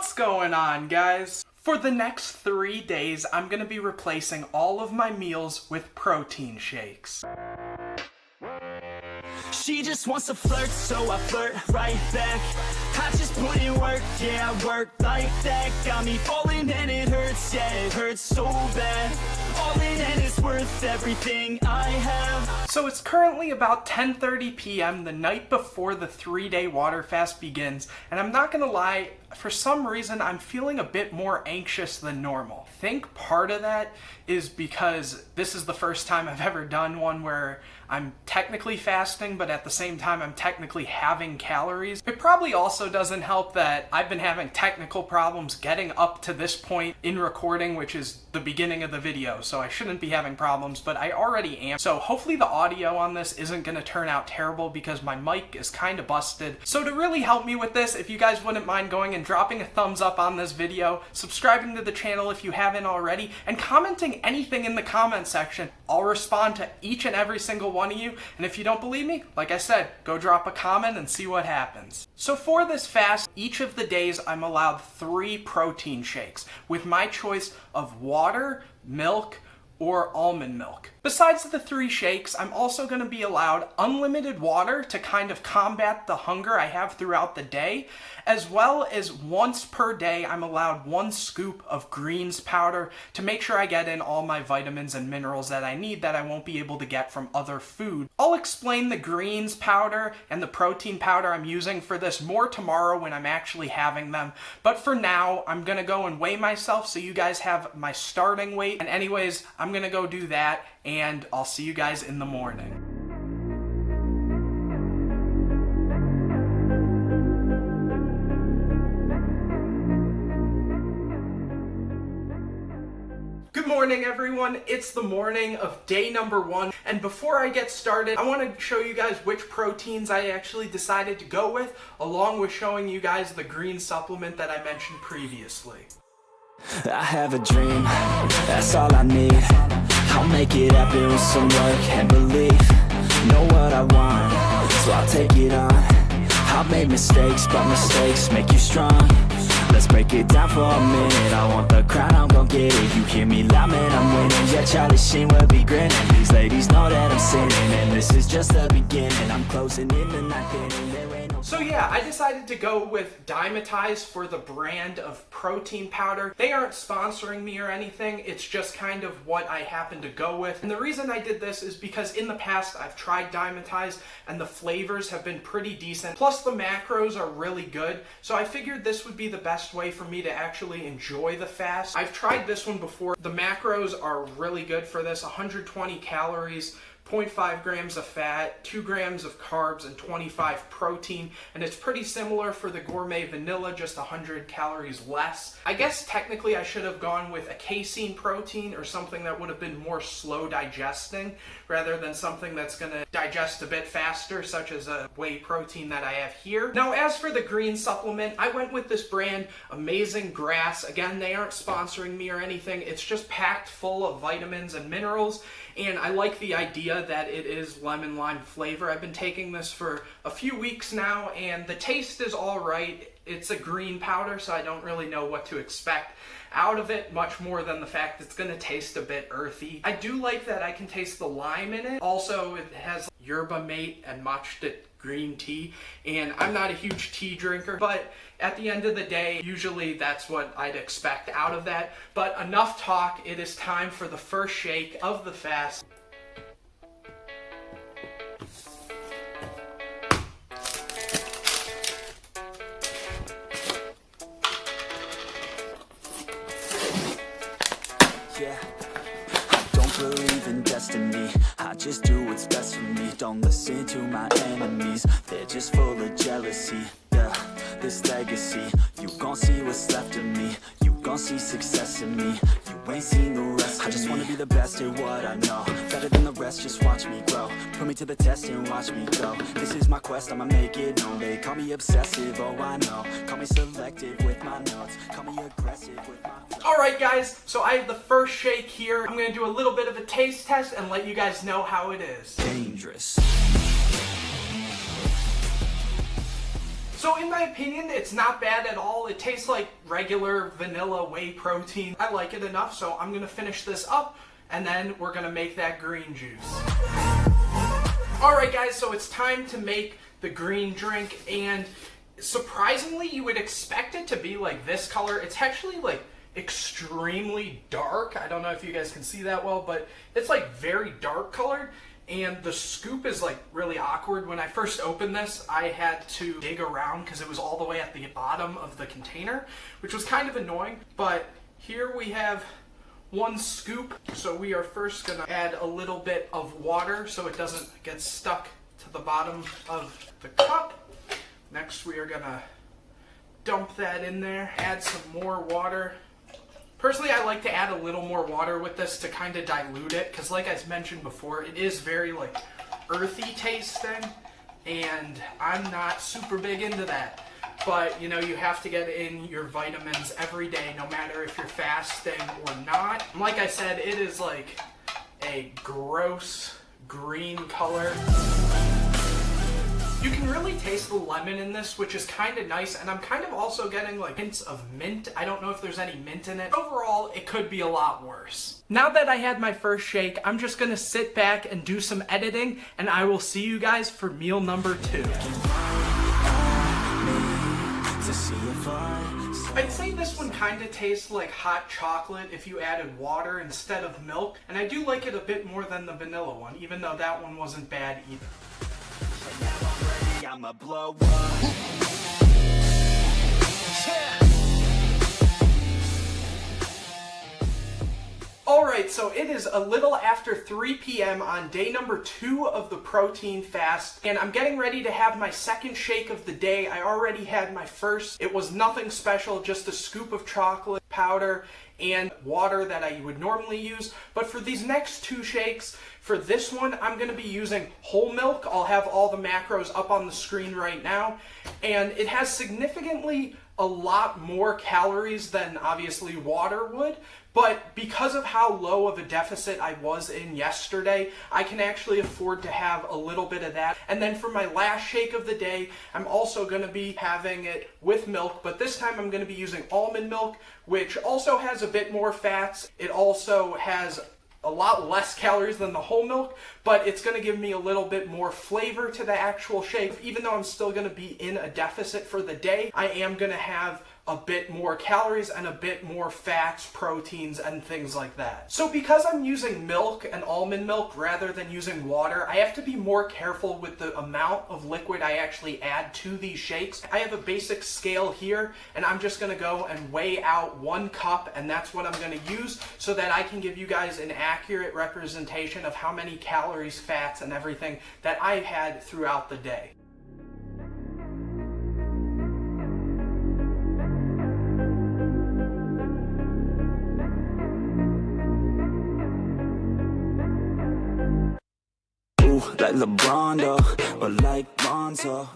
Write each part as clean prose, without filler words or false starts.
What's going on, guys? For the next 3 days, I'm gonna be replacing all of my meals with protein shakes. She just wants to flirt, so I flirt right back. I just put in work, yeah, I work like that. Got me falling and it hurts, yeah, it hurts so bad. All in and it's worth everything I have. So it's currently about 10:30 p.m. the night before the 3-day water fast begins, and I'm not gonna lie, for some reason I'm feeling a bit more anxious than normal. I think part of that is because this is the first time I've ever done one where I'm technically fasting, but at the same time I'm technically having calories. It probably also doesn't help that I've been having technical problems getting up to this point in recording, which is the beginning of the video, so I shouldn't be having problems, but I already am. So hopefully the audio on this isn't gonna turn out terrible because my mic is kind of busted. So to really help me with this, if you guys wouldn't mind going and dropping a thumbs up on this video, subscribing to the channel if you haven't already, and commenting anything in the comment section. I'll respond to each and every single one of you, and if you don't believe me, like I said, go drop a comment and see what happens. So for this fast, each of the days I'm allowed 3 protein shakes with my choice of water, milk, or almond milk. Besides the 3 shakes, I'm also going to be allowed unlimited water to kind of combat the hunger I have throughout the day, as well as once per day I'm allowed 1 scoop of greens powder to make sure I get in all my vitamins and minerals that I need that I won't be able to get from other food. I'll explain the greens powder and the protein powder I'm using for this more tomorrow when I'm actually having them, but for now I'm going to go and weigh myself so you guys have my starting weight, and anyways, I'm going to go do that, and I'll see you guys in the morning. Good morning, everyone. It's the morning of day number 1, and before I get started, I want to show you guys which proteins I actually decided to go with, along with showing you guys the green supplement that I mentioned previously. I have a dream, that's all I need. I'll make it happen with some work and belief. Know what I want, so I'll take it on. I've made mistakes, but mistakes make you strong. Let's break it down for a minute. I want the crown, I'm gon' get it. You hear me loud, man, I'm winning. Yeah, Charlie Sheen will be grinning. These ladies know that I'm sinning, and this is just the beginning. I'm closing in the night inning. There ain't no... So yeah, I decided to go with Dymatize for the brand of protein powder. They aren't sponsoring me or anything, it's just kind of what I happen to go with. And the reason I did this is because in the past I've tried Dymatize and the flavors have been pretty decent. Plus the macros are really good, so I figured this would be the best way for me to actually enjoy the fast. I've tried this one before. The macros are really good for this. 120 calories, 0.5 grams of fat, 2 grams of carbs, and 25 protein, and it's pretty similar for the gourmet vanilla, just 100 calories less. I guess technically I should have gone with a casein protein or something that would have been more slow digesting rather than something that's going to digest a bit faster, such as a whey protein that I have here. Now, as for the green supplement, I went with this brand, Amazing Grass. Again, they aren't sponsoring me or anything. It's just packed full of vitamins and minerals, and I like the idea that it is lemon lime flavor. I've been taking this for a few weeks now, and the taste is all right. It's a green powder, so I don't really know what to expect out of it, much more than the fact it's going to taste a bit earthy. I do like that I can taste the lime in it. Also, it has yerba mate and matcha green tea, and I'm not a huge tea drinker, but at the end of the day, usually that's what I'd expect out of that. But enough talk, it is time for the first shake of the fast. Yeah, I don't believe in destiny. I just do what's best for me. Don't listen to my enemies, they're just full of jealousy. Yeah, this legacy, you gon' see what's left of me. You gon' see success in me. You ain't seen the rest of me. I just wanna be the best at what I know. Better than the rest, just watch me grow. Put me to the test and watch me go. This is my quest, I'ma make it known. They call me obsessive, oh I know. Call me selective with my notes. Call me aggressive with my... Alright guys, so I have the first shake here. I'm gonna do a little bit of a taste test and let you guys know how it is. Dangerous. So in my opinion, it's not bad at all. It tastes like regular vanilla whey protein. I like it enough, so I'm gonna finish this up and then we're gonna make that green juice. Alright guys, so it's time to make the green drink, and surprisingly you would expect it to be like this color. It's actually like extremely dark. I don't know if you guys can see that well, but it's like very dark colored, and the scoop is like really awkward. When I first opened this, I had to dig around because it was all the way at the bottom of the container, which was kind of annoying. But here we have 1 scoop. So we are first gonna add a little bit of water so it doesn't get stuck to the bottom of the cup. Next we are gonna dump that in there, add some more water. Personally, I like to add a little more water with this to kind of dilute it, because like I mentioned before, it is very like earthy tasting, and I'm not super big into that. But you know, you have to get in your vitamins every day, no matter if you're fasting or not. Like I said, it is like a gross green color. You can really taste the lemon in this, which is kind of nice, and I'm kind of also getting like hints of mint. I don't know if there's any mint in it. Overall, it could be a lot worse. Now that I had my first shake, I'm just gonna sit back and do some editing, and I will see you guys for meal number 2. I'd say this one kind of tastes like hot chocolate if you added water instead of milk, and I do like it a bit more than the vanilla one, even though that one wasn't bad either. I'ma blow up. Alright, so it is a little after 3 p.m. on day number 2 of the protein fast, and I'm getting ready to have my second shake of the day. I already had my first. It was nothing special, just a scoop of chocolate powder and water that I would normally use. But for these next 2 shakes, for this one, I'm going to be using whole milk. I'll have all the macros up on the screen right now. And it has significantly a lot more calories than obviously water would. But because of how low of a deficit I was in yesterday, I can actually afford to have a little bit of that. And then for my last shake of the day, I'm also going to be having it with milk, but this time I'm going to be using almond milk, which also has a bit more fats. It also has a lot less calories than the whole milk, but it's going to give me a little bit more flavor to the actual shake. Even though I'm still going to be in a deficit for the day, I am going to have a bit more calories and a bit more fats, proteins, and things like that. So because I'm using milk and almond milk rather than using water, I have to be more careful with the amount of liquid I actually add to these shakes. I have a basic scale here, and I'm just gonna go and weigh out 1 cup, and that's what I'm gonna use so that I can give you guys an accurate representation of how many calories, fats, and everything that I've had throughout the day. Like LeBron, or like Bonzo,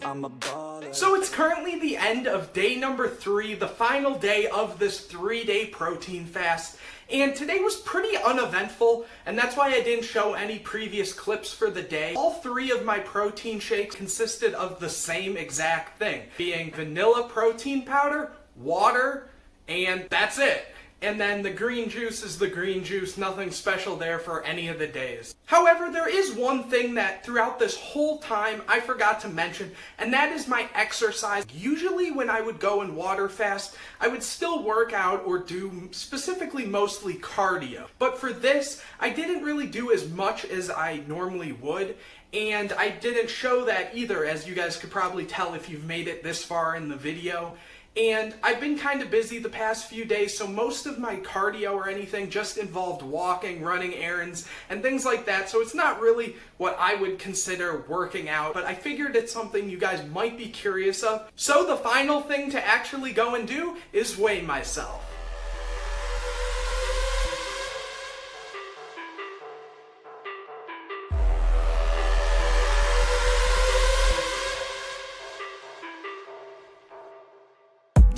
I'm a baller. So it's currently the end of day number 3, the final day of this 3-day protein fast. And today was pretty uneventful, and that's why I didn't show any previous clips for the day. All 3 of my protein shakes consisted of the same exact thing, being vanilla protein powder, water, and that's it. And then the green juice is the green juice, nothing special there for any of the days. However, there is one thing that throughout this whole time I forgot to mention, and that is my exercise. Usually when I would go and water fast, I would still work out or do specifically mostly cardio. But for this, I didn't really do as much as I normally would. And I didn't show that either, as you guys could probably tell if you've made it this far in the video. And I've been kind of busy the past few days, so most of my cardio or anything just involved walking, running errands, and things like that. So it's not really what I would consider working out, but I figured it's something you guys might be curious of. So the final thing to actually go and do is weigh myself.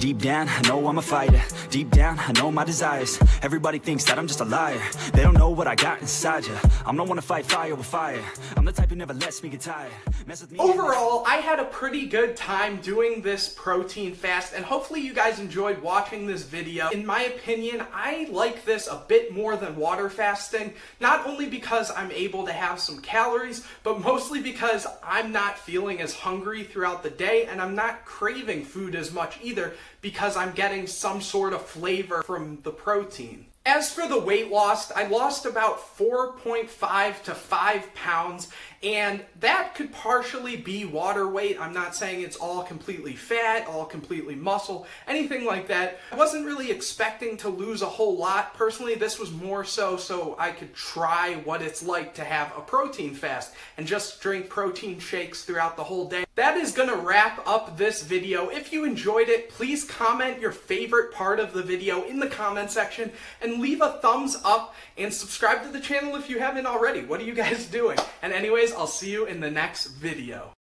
Deep down, I know I'm a fighter. Deep down, I know my desires. Everybody thinks that I'm just a liar. They don't know what I got inside ya. I'm the one to fight fire with fire. I'm the type who never lets me get tired. Mess with me. Overall, I had a pretty good time doing this protein fast, and hopefully you guys enjoyed watching this video. In my opinion, I like this a bit more than water fasting, not only because I'm able to have some calories, but mostly because I'm not feeling as hungry throughout the day, and I'm not craving food as much either because I'm getting some sort of flavor from the protein. As for the weight loss, I lost about 4.5 to 5 pounds, and that could partially be water weight. I'm not saying it's all completely fat, all completely muscle, anything like that. I wasn't really expecting to lose a whole lot. Personally, this was more so I could try what it's like to have a protein fast and just drink protein shakes throughout the whole day. That is gonna wrap up this video. If you enjoyed it, please comment your favorite part of the video in the comment section and leave a thumbs up and subscribe to the channel if you haven't already. What are you guys doing? And anyways, I'll see you in the next video.